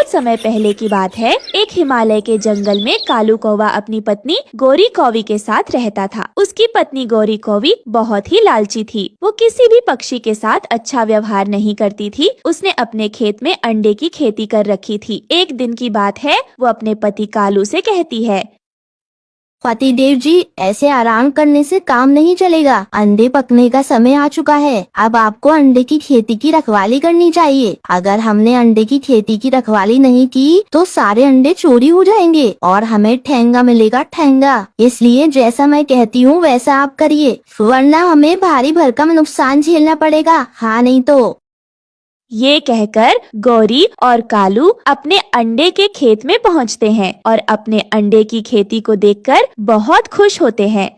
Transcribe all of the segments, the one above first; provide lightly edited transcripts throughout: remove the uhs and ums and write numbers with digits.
बहुत समय पहले की बात है। एक हिमालय के जंगल में कालू कौवा अपनी पत्नी गोरी कौवी के साथ रहता था। उसकी पत्नी गोरी कौवी बहुत ही लालची थी। वो किसी भी पक्षी के साथ अच्छा व्यवहार नहीं करती थी। उसने अपने खेत में अंडे की खेती कर रखी थी। एक दिन की बात है, वो अपने पति कालू से कहती है, पतिदेव जी, ऐसे आराम करने से काम नहीं चलेगा। अंडे पकने का समय आ चुका है। अब आपको अंडे की खेती की रखवाली करनी चाहिए। अगर हमने अंडे की खेती की रखवाली नहीं की तो सारे अंडे चोरी हो जाएंगे और हमें ठेंगा मिलेगा, ठेंगा। इसलिए जैसा मैं कहती हूँ वैसा आप करिए, वरना हमें भारी भरकम नुकसान झेलना पड़ेगा। हाँ नहीं तो। ये कहकर गौरी और कालू अपने अंडे के खेत में पहुंचते हैं और अपने अंडे की खेती को देखकर बहुत खुश होते हैं।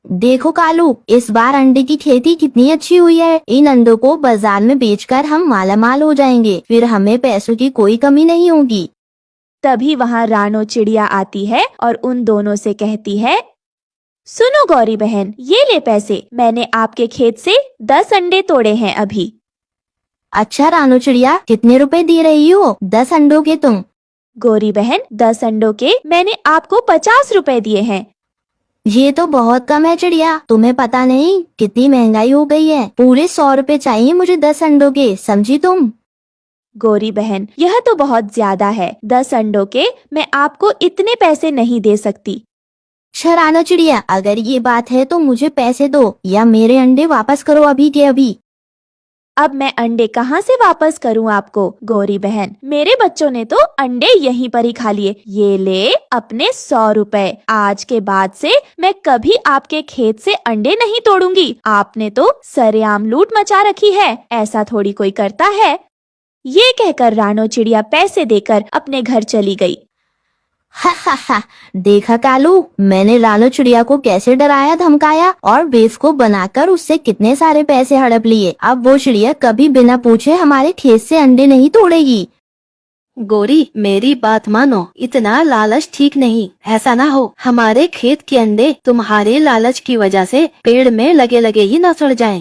देखो कालू, इस बार अंडे की खेती कितनी अच्छी हुई है। इन अंडों को बाजार में बेचकर हम मालामाल हो जाएंगे। फिर हमें पैसों की कोई कमी नहीं होगी। तभी वहाँ रानो चिड़िया आती है और उन दोनों से कहती है, सुनो गौरी बहन, ये ले पैसे। मैंने आपके खेत से 10 अंडे तोड़े हैं अभी। अच्छा रानो चिड़िया, कितने रुपए दे रही हो 10 अंडों के तुम? गौरी बहन, 10 अंडों के मैंने आपको 50 रुपए दिए हैं। ये तो बहुत कम है चिड़िया। तुम्हें पता नहीं कितनी महंगाई हो गई है। पूरे 100 रुपए चाहिए मुझे 10 अंडों के, समझी तुम? गौरी बहन, यह तो बहुत ज्यादा है। 10 अंडों के मैं आपको इतने पैसे नहीं दे सकती। अच्छा रानो चिड़िया, अगर ये बात है तो मुझे पैसे दो या मेरे अंडे वापस करो अभी के अभी। अब मैं अंडे कहाँ से वापस करूँ आपको गौरी बहन? मेरे बच्चों ने तो अंडे यहीं पर ही खा लिए। ये ले अपने 100 रुपए। आज के बाद से मैं कभी आपके खेत से अंडे नहीं तोड़ूंगी। आपने तो सरेआम लूट मचा रखी है। ऐसा थोड़ी कोई करता है। ये कहकर रानो चिड़िया पैसे देकर अपने घर चली गई। हा हा हा, देखा कालू, मैंने रानो चिड़िया को कैसे डराया धमकाया और बेवकूफ बनाकर उससे कितने सारे पैसे हड़प लिए। अब वो चिड़िया कभी बिना पूछे हमारे खेत से अंडे नहीं तोड़ेगी। गोरी, मेरी बात मानो, इतना लालच ठीक नहीं। ऐसा ना हो हमारे खेत के अंडे तुम्हारे लालच की वजह से पेड़ में लगे लगे ही न सड़ जाएं।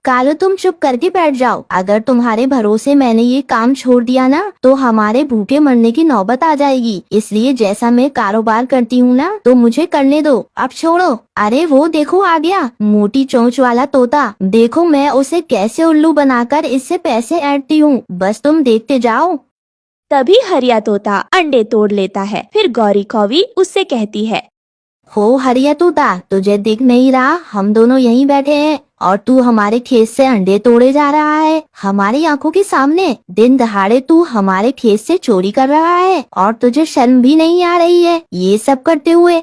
कालू, तुम चुप करके बैठ जाओ। अगर तुम्हारे भरोसे मैंने ये काम छोड़ दिया ना तो हमारे भूखे मरने की नौबत आ जाएगी। इसलिए जैसा मैं कारोबार करती हूँ ना, तो मुझे करने दो। अब छोड़ो। अरे वो देखो आ गया, मोटी चोंच वाला तोता। देखो मैं उसे कैसे उल्लू बनाकर इससे पैसे ऐंठती हूँ। बस तुम देखते जाओ। तभी हरिया तोता अंडे तोड़ लेता है। फिर गौरी कौवी उससे कहती है, हो हरिया तोता, तुझे दिख नहीं रहा हम दोनों यहीं बैठे हैं और तू हमारे खेत से अंडे तोड़े जा रहा है। हमारी आंखों के सामने दिन दहाड़े तू हमारे खेत से चोरी कर रहा है और तुझे शर्म भी नहीं आ रही है ये सब करते हुए?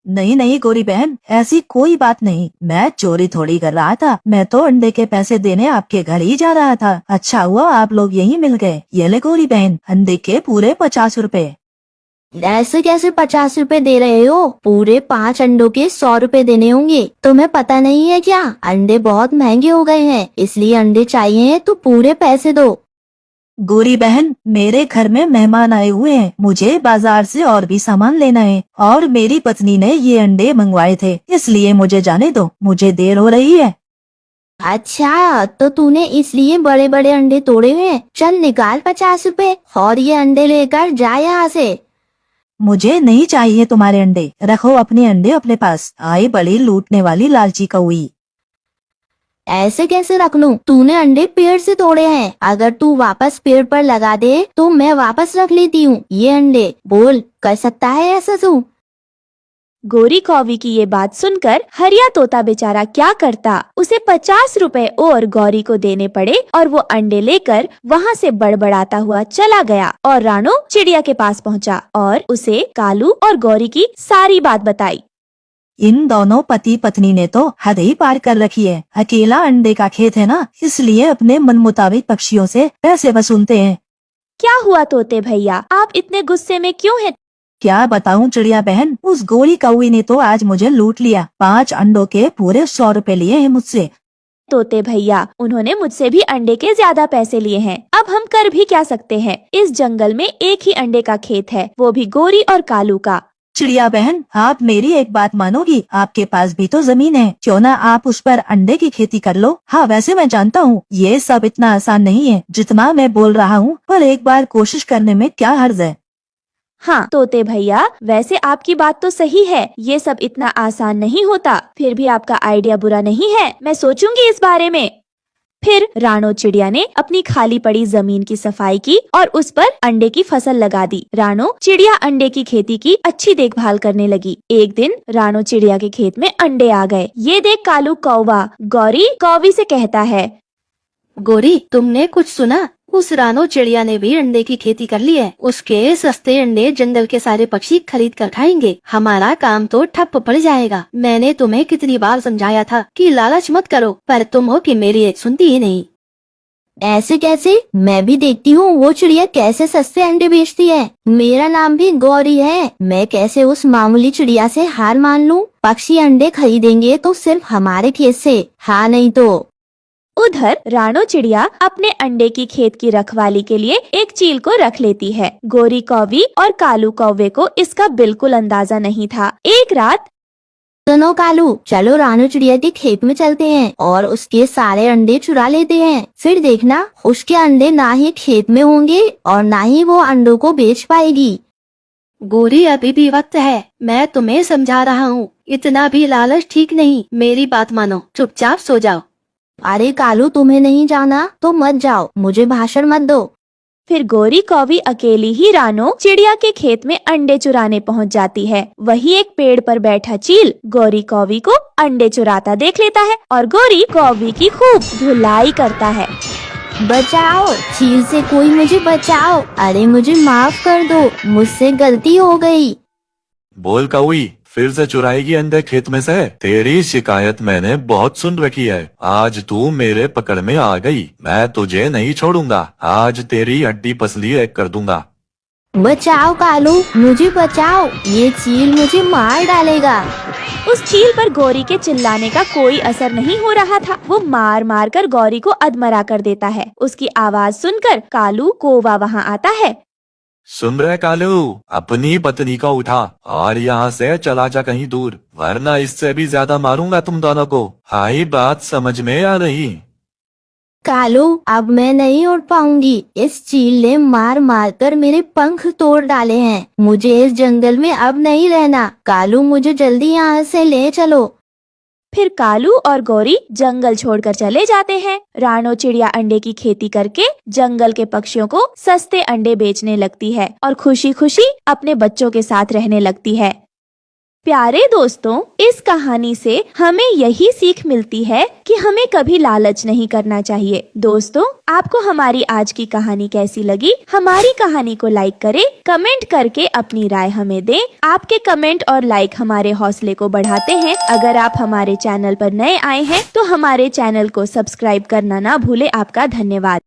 नहीं नहीं गौरी बहन, ऐसी कोई बात नहीं। मैं चोरी थोड़ी कर रहा था। मैं तो अंडे के पैसे देने आपके घर ही जा रहा था। अच्छा हुआ आप लोग यहीं मिल गए। ये ले गौरी बहन, अंडे के पूरे 50 रुपए। ऐसे कैसे 50 रुपए दे रहे हो? पूरे 5 अंडों के 100 रुपए देने होंगे। तुम्हें पता नहीं है क्या? अंडे बहुत महंगे हो गए हैं, इसलिए अंडे चाहिए तो पूरे पैसे दो। गौरी बहन, मेरे घर में मेहमान आए हुए हैं। मुझे बाजार से और भी सामान लेना है और मेरी पत्नी ने ये अंडे मंगवाए थे, इसलिए मुझे जाने दो। मुझे देर हो रही है। अच्छा, तो तूने इसलिए बड़े बड़े अंडे तोड़े हैं? चल निकाल 50 रुपए और ये अंडे लेकर जा यहाँ से। मुझे नहीं चाहिए तुम्हारे अंडे। रखो अपने अंडे अपने पास। आई बड़ी लूटने वाली लालची कौवी। ऐसे कैसे रख लूं? तूने अंडे पेड़ से तोड़े हैं। अगर तू वापस पेड़ पर लगा दे तो मैं वापस रख लेती हूँ ये अंडे। बोल, कर सकता है ऐसा तू? गौरी कौवी की ये बात सुनकर हरिया तोता बेचारा क्या करता। उसे 50 रुपए और गौरी को देने पड़े और वो अंडे लेकर वहाँ से बड़बड़ाता हुआ चला गया और रानो चिड़िया के पास पहुँचा और उसे कालू और गौरी की सारी बात बताई। इन दोनों पति पत्नी ने तो हद ही पार कर रखी है। अकेला अंडे का खेत है ना, इसलिए अपने मन मुताबिक पक्षियों से पैसे वसूलते हैं। क्या हुआ तोते भैया, आप इतने गुस्से में क्यों हैं? क्या बताऊं चिड़िया बहन, उस गोरी कौवी ने तो आज मुझे लूट लिया। 5 अंडों के पूरे 100 रुपए लिए हैं मुझसे। तोते भैया, उन्होंने मुझसे भी अंडे के ज्यादा पैसे लिए हैं। अब हम कर भी क्या सकते हैं? इस जंगल में एक ही अंडे का खेत है, वो भी गौरी और कालू का। चिड़िया बहन, आप मेरी एक बात मानोगी? आपके पास भी तो जमीन है, क्यों ना आप उस पर अंडे की खेती कर लो। हाँ, वैसे मैं जानता हूँ ये सब इतना आसान नहीं है जितना मैं बोल रहा हूँ, पर एक बार कोशिश करने में क्या हर्ज है। हाँ तोते भैया, वैसे आपकी बात तो सही है, ये सब इतना आसान नहीं होता। फिर भी आपका आइडिया बुरा नहीं है, मैं सोचूंगी इस बारे में। फिर रानो चिड़िया ने अपनी खाली पड़ी जमीन की सफाई की और उस पर अंडे की फसल लगा दी। रानो चिड़िया अंडे की खेती की अच्छी देखभाल करने लगी। एक दिन रानो चिड़िया के खेत में अंडे आ गए। ये देख कालू कौवा गौरी कौवी से कहता है, गोरी, तुमने कुछ सुना? उस रानो चिड़िया ने भी अंडे की खेती कर ली है। उसके सस्ते अंडे जंगल के सारे पक्षी खरीद कर खाएंगे। हमारा काम तो ठप पड़ जाएगा। मैंने तुम्हें कितनी बार समझाया था कि लालच मत करो, पर तुम हो कि मेरी एक सुनती ही नहीं। ऐसे कैसे? मैं भी देखती हूँ वो चिड़िया कैसे सस्ते अंडे बेचती है। मेरा नाम भी गौरी है, मैं कैसे उस मामूली चिड़िया से हार मान लूँ? पक्षी अंडे खरीदेंगे तो सिर्फ हमारे खेत से, हाँ नहीं तो। उधर रानो चिड़िया अपने अंडे की खेत की रखवाली के लिए एक चील को रख लेती है। गोरी कौवी और कालू कौवे को इसका बिल्कुल अंदाजा नहीं था। एक रात सुनो कालू, चलो रानो चिड़िया के खेत में चलते हैं और उसके सारे अंडे चुरा लेते हैं। फिर देखना, उसके अंडे ना ही खेत में होंगे और ना ही वो अंडों को बेच पाएगी। गोरी, अभी भी वक्त है, मैं तुम्हें समझा रहा हूँ। इतना भी लालच ठीक नहीं। मेरी बात मानो, चुपचाप सो जाओ। अरे कालू, तुम्हें नहीं जाना तो मत जाओ, मुझे भाषण मत दो। फिर गोरी कौवी अकेली ही रानो चिड़िया के खेत में अंडे चुराने पहुंच जाती है। वही एक पेड़ पर बैठा चील गोरी कौवी को अंडे चुराता देख लेता है और गोरी कौवी की खूब धुलाई करता है। बचाओ, चील से कोई मुझे बचाओ। अरे मुझे माफ कर दो, मुझसे गलती हो गई। बोल कौवी, फिर से चुराएगी अंडे खेत में से? तेरी शिकायत मैंने बहुत सुन रखी है। आज तू मेरे पकड़ में आ गई, मैं तुझे नहीं छोड़ूंगा। आज तेरी हड्डी पसली एक कर दूंगा। बचाओ कालू, मुझे बचाओ, ये चील मुझे मार डालेगा। उस चील पर गौरी के चिल्लाने का कोई असर नहीं हो रहा था। वो मार मार कर गौरी को अधमरा कर देता है। उसकी आवाज सुनकर कालू कौवा वहाँ आता है। सुन रहे कालू, अपनी पत्नी को उठा और यहाँ से चला जा कहीं दूर, वरना इससे भी ज्यादा मारूंगा तुम दोनों को। हाई बात समझ में आ रही? कालू, अब मैं नहीं उड़ पाऊंगी। इस चील ने मार मार कर मेरे पंख तोड़ डाले हैं। मुझे इस जंगल में अब नहीं रहना। कालू, मुझे जल्दी यहाँ से ले चलो। फिर कालू और गौरी जंगल छोड़कर चले जाते हैं। रानो चिड़िया अंडे की खेती करके जंगल के पक्षियों को सस्ते अंडे बेचने लगती है और खुशी खुशी अपने बच्चों के साथ रहने लगती है। प्यारे दोस्तों, इस कहानी से हमें यही सीख मिलती है कि हमें कभी लालच नहीं करना चाहिए। दोस्तों, आपको हमारी आज की कहानी कैसी लगी? हमारी कहानी को लाइक करें, कमेंट करके अपनी राय हमें दें। आपके कमेंट और लाइक हमारे हौसले को बढ़ाते हैं। अगर आप हमारे चैनल पर नए आए हैं तो हमारे चैनल को सब्सक्राइब करना ना भूले। आपका धन्यवाद।